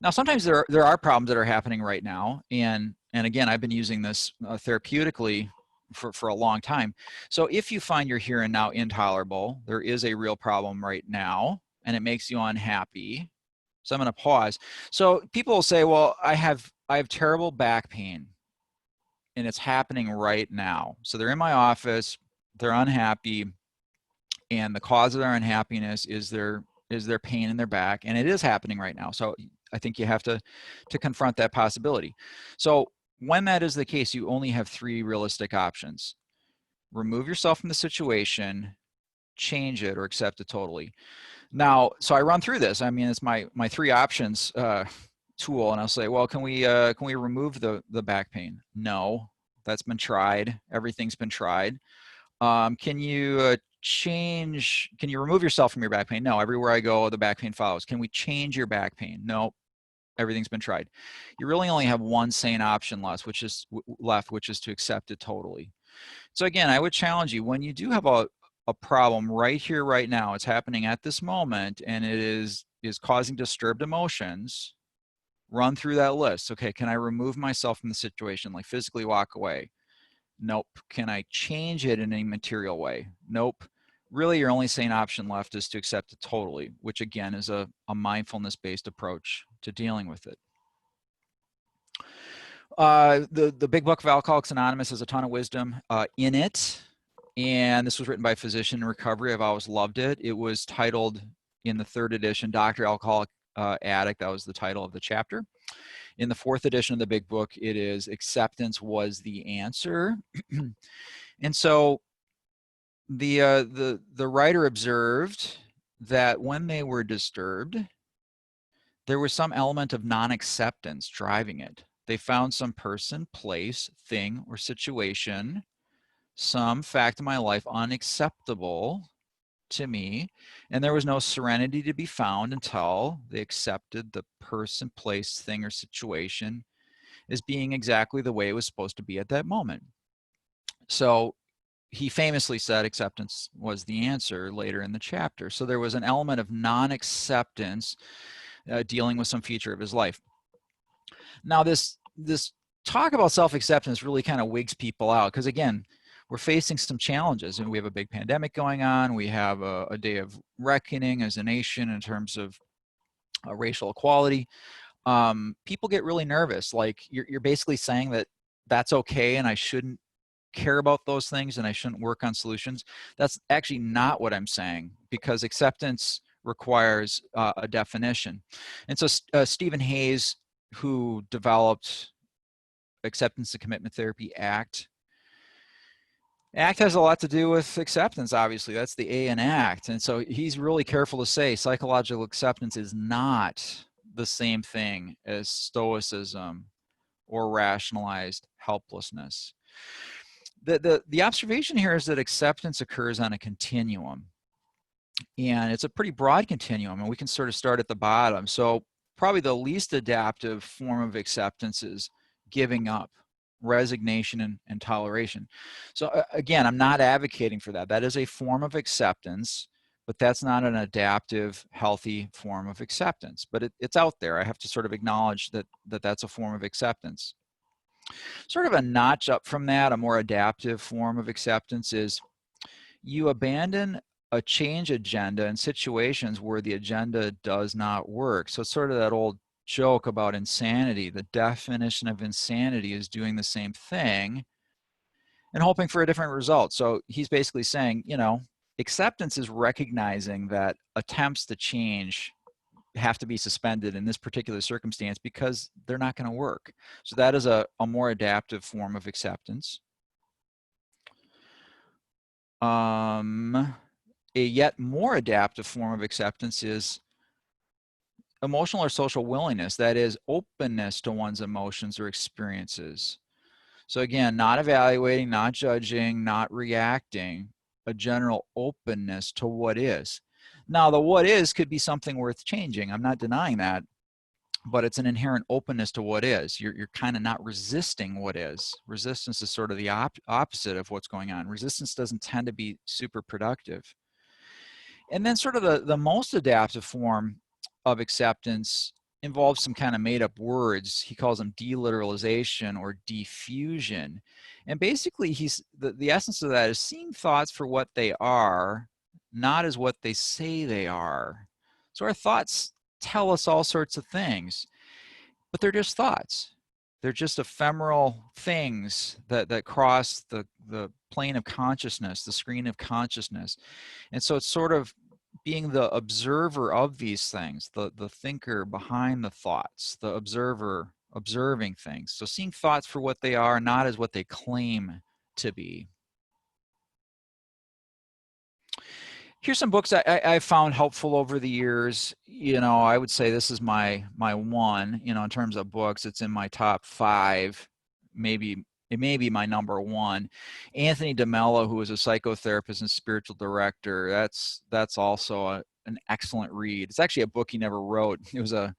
Now, sometimes there are problems that are happening right now, and again, I've been using this therapeutically for a long time. So if you find your here and now intolerable, there is a real problem right now, and it makes you unhappy. So I'm going to pause. So people will say, well, I have terrible back pain, and it's happening right now. So they're in my office, they're unhappy, and the cause of their unhappiness is their pain in their back, and it is happening right now. So I think you have to confront that possibility. So when that is the case, you only have three realistic options: remove yourself from the situation, change it, or accept it totally. Now, so I run through this. I mean, it's my three options tool, and I'll say, well, can we remove the back pain? No, that's been tried. Everything's been tried. Can you can you remove yourself from your back pain? No, everywhere I go, the back pain follows. Can we change your back pain? No, everything's been tried. You really only have one sane option left, which is to accept it totally. So again, I would challenge you, when you do have a problem right here, right now, it's happening at this moment, and it is causing disturbed emotions, run through that list. Okay, can I remove myself from the situation, like physically walk away? Nope. Can I change it in any material way? Nope. Really, your only sane option left is to accept it totally, which again is a mindfulness-based approach to dealing with it. The big book of Alcoholics Anonymous has a ton of wisdom in it, and this was written by a physician in recovery. I've always loved it. It was titled in the 3rd edition, Dr. Alcoholic Addict. That was the title of the chapter. In the 4th edition of the big book, it is Acceptance Was the Answer. And so the writer observed that when they were disturbed, there was some element of non-acceptance driving it. They found some person, place, thing, or situation, some fact in my life unacceptable to me, and there was no serenity to be found until they accepted the person, place, thing, or situation as being exactly the way it was supposed to be at that moment. So he famously said acceptance was the answer later in the chapter. So there was an element of non-acceptance dealing with some feature of his life. Now this talk about self-acceptance really kind of wigs people out, because again, we're facing some challenges, and we have a big pandemic going on. We have a day of reckoning as a nation in terms of racial equality. People get really nervous. Like you're basically saying that that's okay, and I shouldn't care about those things, and I shouldn't work on solutions. That's actually not what I'm saying, because acceptance requires a definition. And so Stephen Hayes, who developed Acceptance and Commitment Therapy, ACT has a lot to do with acceptance, obviously. That's the A in ACT. And so he's really careful to say psychological acceptance is not the same thing as stoicism or rationalized helplessness. The observation here is that acceptance occurs on a continuum, and it's a pretty broad continuum, and we can sort of start at the bottom. So probably the least adaptive form of acceptance is giving up, resignation, and toleration. So again, I'm not advocating for that. That is a form of acceptance, but that's not an adaptive, healthy form of acceptance. But it's out there. I have to sort of acknowledge that that's a form of acceptance. Sort of a notch up from that, a more adaptive form of acceptance is you abandon a change agenda in situations where the agenda does not work. So it's sort of that old joke about insanity. The definition of insanity is doing the same thing and hoping for a different result. So he's basically saying, you know, acceptance is recognizing that attempts to change have to be suspended in this particular circumstance because they're not going to work. So that is a more adaptive form of acceptance. A yet more adaptive form of acceptance is emotional or social willingness. That is openness to one's emotions or experiences. So again, not evaluating, not judging, not reacting, a general openness to what is. Now, the what is could be something worth changing. I'm not denying that. but it's an inherent openness to what is. You're kind of not resisting what is. Resistance is sort of the opposite of what's going on. Resistance doesn't tend to be super productive. And then sort of the most adaptive form of acceptance involves some kind of made up words. He calls them deliteralization or diffusion. And basically the essence of that is seeing thoughts for what they are, not as what they say they are. So our thoughts tell us all sorts of things, but they're just thoughts. They're just ephemeral things that cross the plane of consciousness, the screen of consciousness. And so it's sort of being the observer of these things, the thinker behind the thoughts, the observer observing things. So seeing thoughts for what they are, not as what they claim to be. Here's some books I found helpful over the years. You know, I would say this is my one, you know, in terms of books. It's in my top 5, maybe it may be my number 1. Anthony DeMello, who is a psychotherapist and spiritual director, that's also an excellent read. It's actually a book he never wrote. It was a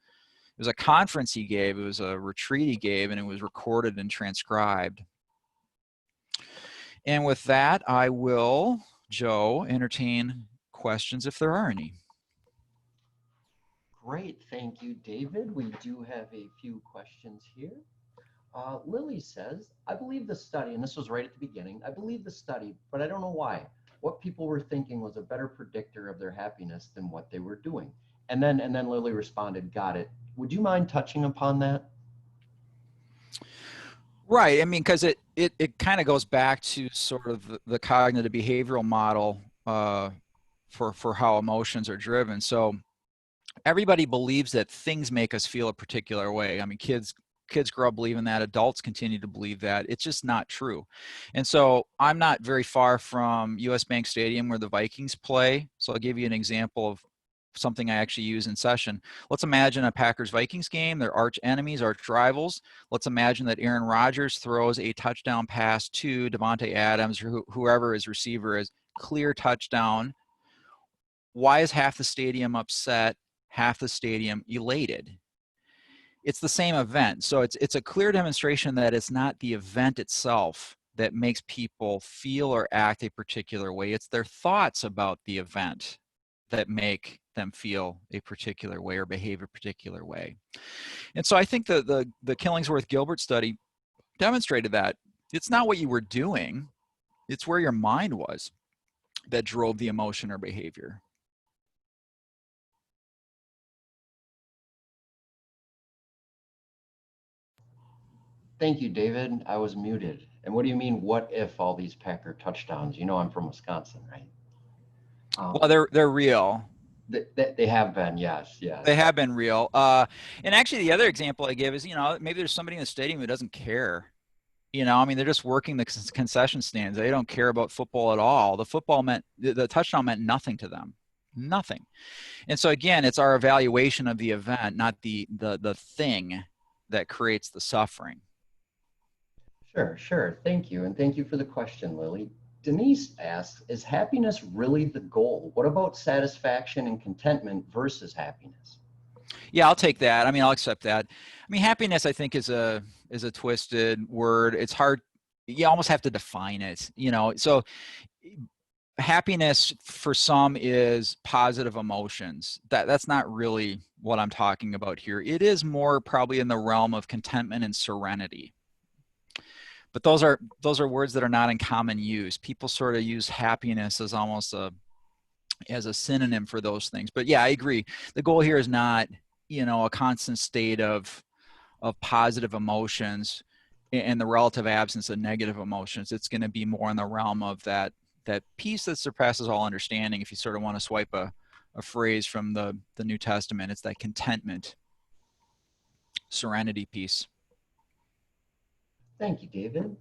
conference he gave, it was a retreat he gave, and it was recorded and transcribed. And with that, I will, Joe, entertain questions if there are any. Great, thank you, David. We do have a few questions here. Lily says, I believe the study, and this was right at the beginning, I believe the study, but I don't know why. What people were thinking was a better predictor of their happiness than what they were doing. And then Lily responded, got it. Would you mind touching upon that? Right. I mean, because it kind of goes back to sort of the cognitive behavioral model for how emotions are driven. So everybody believes that things make us feel a particular way. I mean, kids grow up believing that, adults continue to believe that. It's just not true. And so I'm not very far from US Bank Stadium where the Vikings play. So I'll give you an example of something I actually use in session. Let's imagine a Packers-Vikings game. They're arch enemies, arch rivals. Let's imagine that Aaron Rodgers throws a touchdown pass to Devontae Adams or whoever his receiver is. Clear touchdown. Why is half the stadium upset, half the stadium elated? It's the same event. So it's a clear demonstration that it's not the event itself that makes people feel or act a particular way. It's their thoughts about the event that make them feel a particular way or behave a particular way. And so I think the Killingsworth-Gilbert study demonstrated that it's not what you were doing, it's where your mind was that drove the emotion or behavior. Thank you, David. I was muted. And what do you mean, what if all these Packer touchdowns? You know I'm from Wisconsin, right? Well, they're real. They have been, yes, yes. They have been real. And actually, the other example I give is, you know, maybe there's somebody in the stadium who doesn't care. You know, I mean, they're just working the concession stands. They don't care about football at all. The touchdown meant nothing to them, nothing. And so again, it's our evaluation of the event, not the thing that creates the suffering. Sure. Thank you. And thank you for the question, Lily. Denise asks, is happiness really the goal? What about satisfaction and contentment versus happiness? Yeah, I'll take that. I mean, I'll accept that. I mean, happiness, I think, is a twisted word. It's hard. You almost have to define it, you know. So happiness for some is positive emotions. That's not really what I'm talking about here. It is more probably in the realm of contentment and serenity. But those are words that are not in common use. People sort of use happiness as almost as a synonym for those things. But yeah, I agree. The goal here is not, you know, a constant state of positive emotions and the relative absence of negative emotions. It's going to be more in the realm of that peace that surpasses all understanding. If you sort of want to swipe a phrase from the New Testament, it's that contentment, serenity piece. Thank you, David.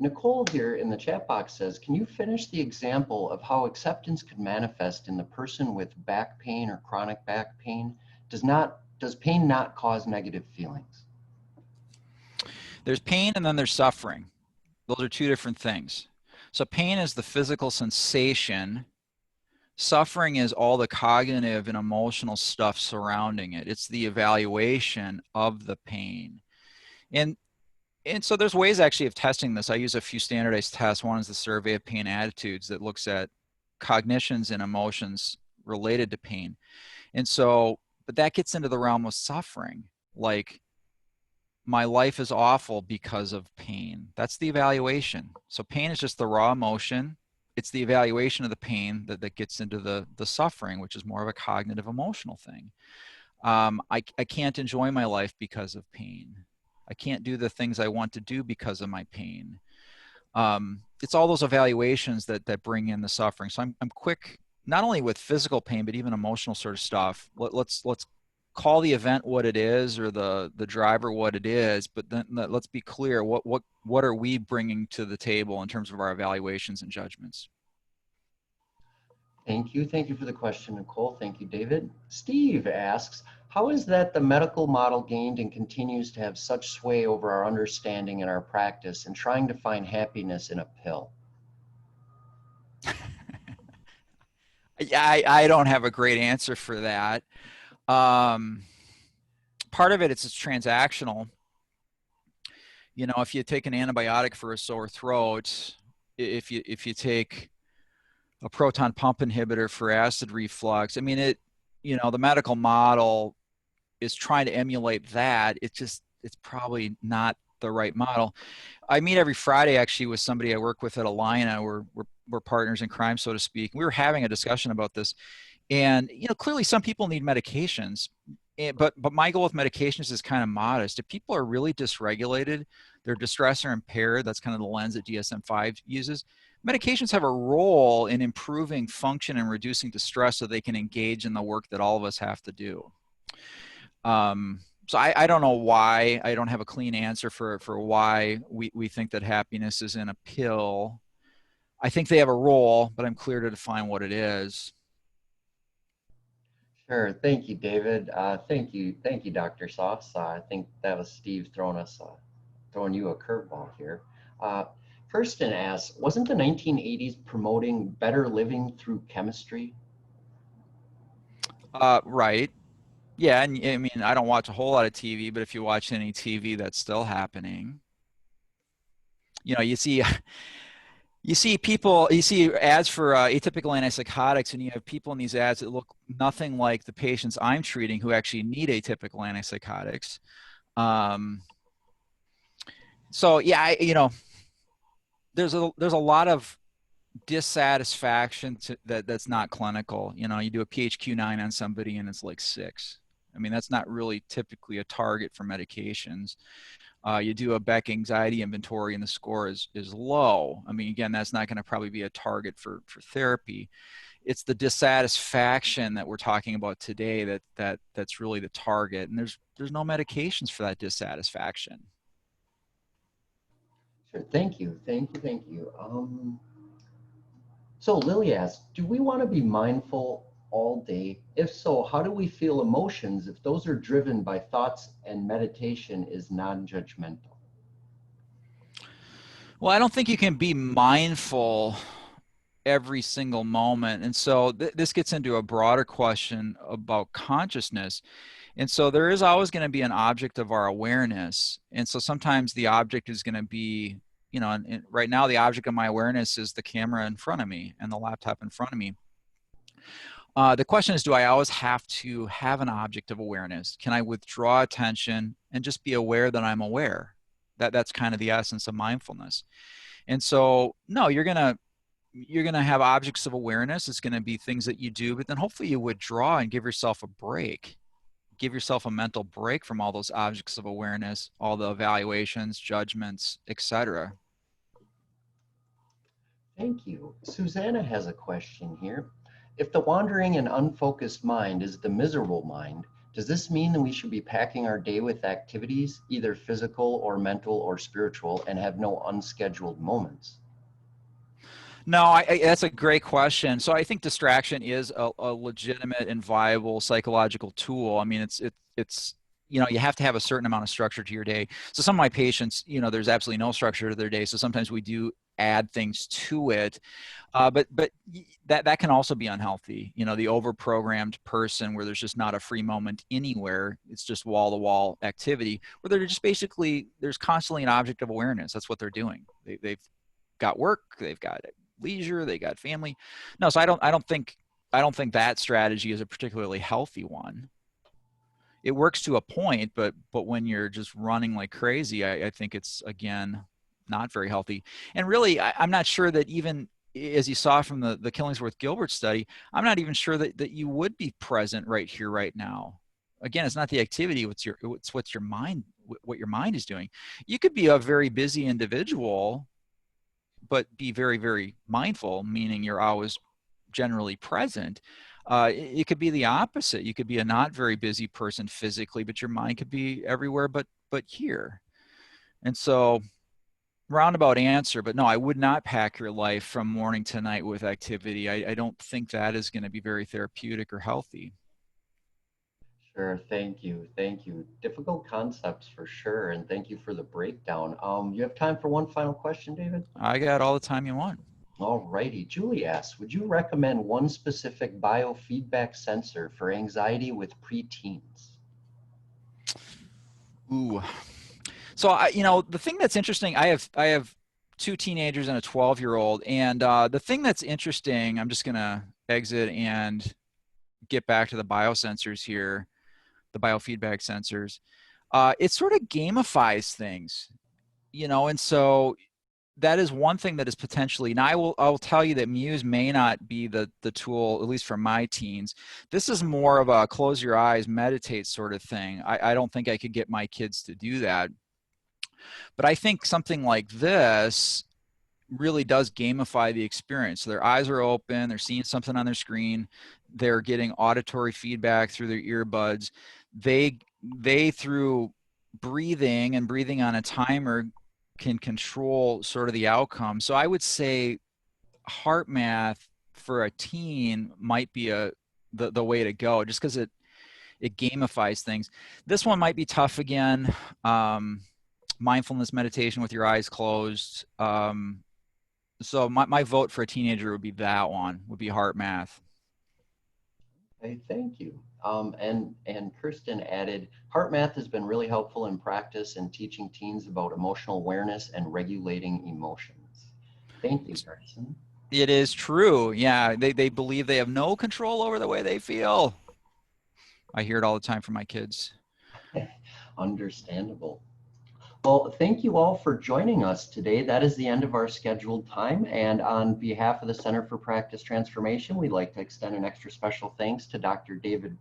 Nicole here in the chat box says, can you finish the example of how acceptance could manifest in the person with back pain or chronic back pain? Does pain not cause negative feelings? There's pain and then there's suffering. Those are two different things. So pain is the physical sensation. Suffering is all the cognitive and emotional stuff surrounding it. It's the evaluation of the pain. And so there's ways actually of testing this. I use a few standardized tests. One is the survey of pain attitudes that looks at cognitions and emotions related to pain. And so, but that gets into the realm of suffering. Like, my life is awful because of pain. That's the evaluation. So pain is just the raw emotion. It's the evaluation of the pain that gets into the suffering, which is more of a cognitive emotional thing. I can't enjoy my life because of pain. I can't do the things I want to do because of my pain. It's all those evaluations that bring in the suffering. So I'm quick, not only with physical pain, but even emotional sort of stuff. Let's call the event what it is, or the driver what it is, but then let's be clear, what are we bringing to the table in terms of our evaluations and judgments? Thank you. Thank you for the question, Nicole. Thank you, David. Steve asks, how is that the medical model gained and continues to have such sway over our understanding and our practice in trying to find happiness in a pill? I don't have a great answer for that. Part of it's transactional. You know, if you take an antibiotic for a sore throat, if you take a proton pump inhibitor for acid reflux, I mean, the medical model is trying to emulate that. It's probably not the right model. I meet every Friday actually with somebody I work with at Alina. We're partners in crime, so to speak. We were having a discussion about this, and clearly some people need medications, but my goal with medications is kind of modest. If people are really dysregulated, they're distressed or impaired, that's kind of the lens that DSM-5 uses. Medications have a role in improving function and reducing distress so they can engage in the work that all of us have to do. So I don't know why. I don't have a clean answer for why we think that happiness is in a pill. I think they have a role, but I'm clear to define what it is. Sure. Thank you, David. Thank you, Dr. Sauce. I think that was Steve throwing you a curveball here. Kirsten asks, wasn't the 1980s promoting better living through chemistry? Right. Yeah, and I mean, I don't watch a whole lot of TV, but if you watch any TV, that's still happening. You see you see ads for atypical antipsychotics, and you have people in these ads that look nothing like the patients I'm treating who actually need atypical antipsychotics. So yeah, there's a lot of dissatisfaction that's not clinical. You do a PHQ-9 on somebody and it's like 6. I mean, that's not really typically a target for medications. You do a Beck anxiety inventory and the score is low. I mean, again, that's not going to probably be a target for therapy. It's the dissatisfaction that we're talking about today that's really the target. And there's no medications for that dissatisfaction. Sure. Thank you. So Lily asks, do we want to be mindful all day? If so, how do we feel emotions if those are driven by thoughts and meditation is non-judgmental? Well, I don't think you can be mindful every single moment. And so this gets into a broader question about consciousness. And so there is always going to be an object of our awareness. And so sometimes the object is going to be, and right now the object of my awareness is the camera in front of me and the laptop in front of me. The question is, do I always have to have an object of awareness? Can I withdraw attention and just be aware that I'm aware? That's kind of the essence of mindfulness. And so, no, you're going to have objects of awareness. It's going to be things that you do, but then hopefully you withdraw and give yourself a break. Give yourself a mental break from all those objects of awareness, all the evaluations, judgments, etc. Thank you. Susanna has a question here. If the wandering and unfocused mind is the miserable mind, does this mean that we should be packing our day with activities, either physical or mental or spiritual, and have no unscheduled moments? No, that's a great question. So I think distraction is a legitimate and viable psychological tool. I mean, it's you know, you have to have a certain amount of structure to your day. So some of my patients, you know, there's absolutely no structure to their day. So sometimes we do add things to it. But that can also be unhealthy. You know, the overprogrammed person where there's just not a free moment anywhere. It's just wall to wall activity where they're just basically, there's constantly an object of awareness. That's what they're doing. They've got work, they've got leisure, they got family. No, so I don't think that strategy is a particularly healthy one. It works to a point, but when you're just running like crazy, I think it's, again, not very healthy. And really, I'm not sure that, even as you saw from the Killingsworth-Gilbert study, I'm not even sure that you would be present right here, right now. Again, it's not the activity, it's what your mind is doing. You could be a very busy individual, but be very, very mindful, meaning you're always generally present. It could be the opposite. You could be a not very busy person physically, but your mind could be everywhere but here. And so, roundabout answer, but no, I would not pack your life from morning to night with activity. I don't think that is going to be very therapeutic or healthy. Sure, thank you, thank you. Difficult concepts for sure, and thank you for the breakdown. You have time for one final question, David? I got all the time you want. All righty. Julie asks, would you recommend one specific biofeedback sensor for anxiety with preteens? Ooh. So you know, the thing that's interesting, I have 2 teenagers and a 12-year-old, and the thing that's interesting, I'm just gonna exit and get back to the biosensors here, the biofeedback sensors. It sort of gamifies things, you know, and so that is one thing that is potentially, now I will tell you that Muse may not be the tool, at least for my teens. This is more of a close your eyes, meditate sort of thing. I don't think I could get my kids to do that. But I think something like this really does gamify the experience. So their eyes are open, they're seeing something on their screen, they're getting auditory feedback through their earbuds. They through breathing and breathing on a timer can control sort of the outcome. So I would say HeartMath for a teen might be the way to go, just because it gamifies things. This one might be tough again. Mindfulness meditation with your eyes closed. So my vote for a teenager would be that one, would be HeartMath. Okay, thank you. And Kirsten added, HeartMath has been really helpful in practice in teaching teens about emotional awareness and regulating emotions. Thank you, Kirsten. It is true. Yeah, they believe they have no control over the way they feel. I hear it all the time from my kids. Understandable. Well, thank you all for joining us today. That is the end of our scheduled time. And on behalf of the Center for Practice Transformation, we'd like to extend an extra special thanks to Dr. David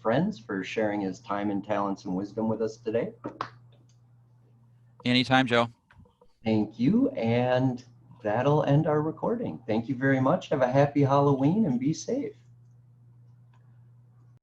Friends for sharing his time and talents and wisdom with us today. Anytime, Joe. Thank you. And that'll end our recording. Thank you very much. Have a happy Halloween and be safe.